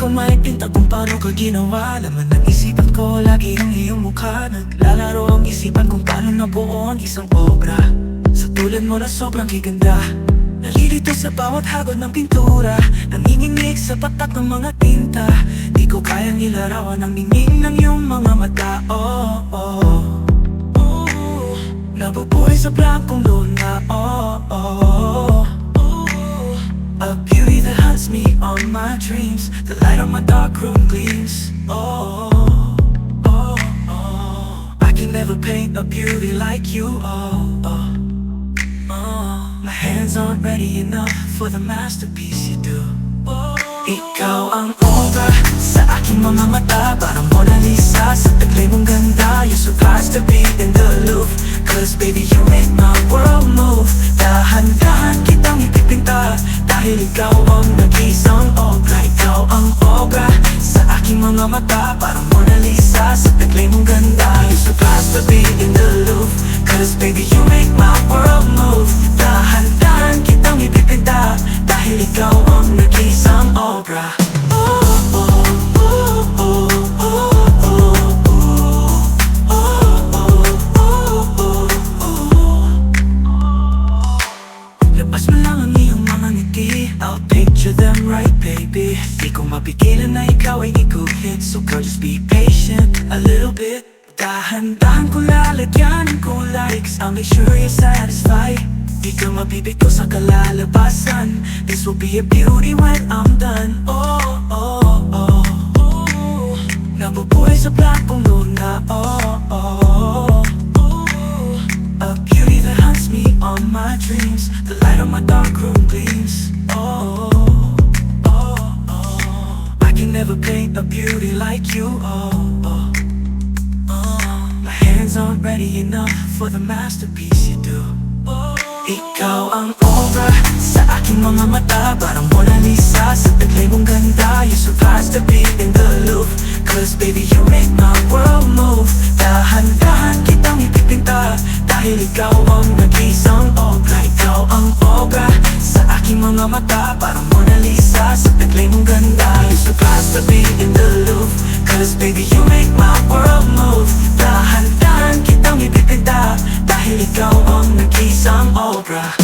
ko maipinta kung paano ka ginawa. Laman ng isipan ko, lagi ang iyong mukha. Naglalaro ang isipan kung paano nabuo ang isang obra. Sa tulad mo na sobrang giganda, nalilito sa bawat hagod ng pintura. Nanginginig sa patak ng mga tinta. Di ko kayang ilarawan ang ningning ng iyong mga mata. Oh, oh, oh. Nabubuhay sa blankong luna. Oh, oh, oh. A beauty that haunts me on my dreams. The light on my dark room gleams. Oh, oh, oh. I can never paint a beauty like you. Oh, oh. My hands aren't ready enough for the masterpiece you do. Ikaw ang obra sa aking mga mata, parang Mona Lisa sa taglay mong ganda. You're surprised to be in the loop, cause baby you make my world move. Dahan-dahan kitang ipipinta, dahil ikaw ang nag-isang obra. Ikaw ang obra sa aking mga mata, parang Mona Lisa sa taglay mong ganda. You're surprised to be in the loop, cause baby you make my world move. Dahan-dahan kitang ipipinta, dahil ikaw ang nag-isang obra. Labas mo lang ang iyong mga ngiti, I'll picture them right baby. Di ko mapigilan na ikaw ay iguhit, so girl just be patient a little bit. Dahan-dahan ko lalagyan ng kulay, cause I'll make sure you're satisfied. Di ka mabibigko sa kalalabasan, this will be a beauty when I'm done. Oh, oh, oh, oh. Nabubuhay sa blankong luna. Oh, oh, oh. A beauty that haunts me on my dreams. The light on my dark room gleams. Oh, oh, oh. I can never paint a beauty like you. Oh, oh, oh. My hands aren't ready enough for the masterpiece you do. Ikaw ang obra sa aking mga mata, parang Mona Lisa sa taglay mong ganda. You're surprised to be in the loop, cause baby you make my world move. Dahan-dahan kitang ipipinta, dahil ikaw ang nag-isang obra. Ikaw ang obra sa aking mga mata, parang Mona Lisa sa taglay mong ganda. You're surprised to be in the loop, cause baby you make my world move. Dahan-dahan kitang ipipinta, dahil ikaw ang nag-isang obra.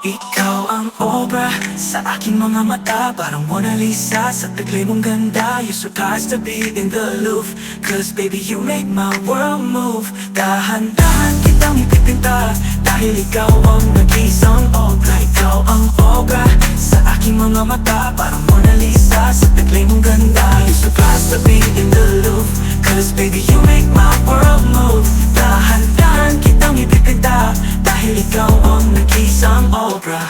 Ikaw ang obra sa aking mga mata, parang Mona Lisa sa taglay mong ganda. You're surprised to be in the loop, cause baby you make my world move. Dahan-dahan kitang ipipinta, dahil ikaw ang nag-isang obra. Ikaw ang obra sa aking mga mata, parang Mona Lisa sa taglay mong ganda. You're surprised to be in the loop, cause baby you make my world move. Dahan-dahan kitang ipipinta, dahil ikaw ang nag-isang obra.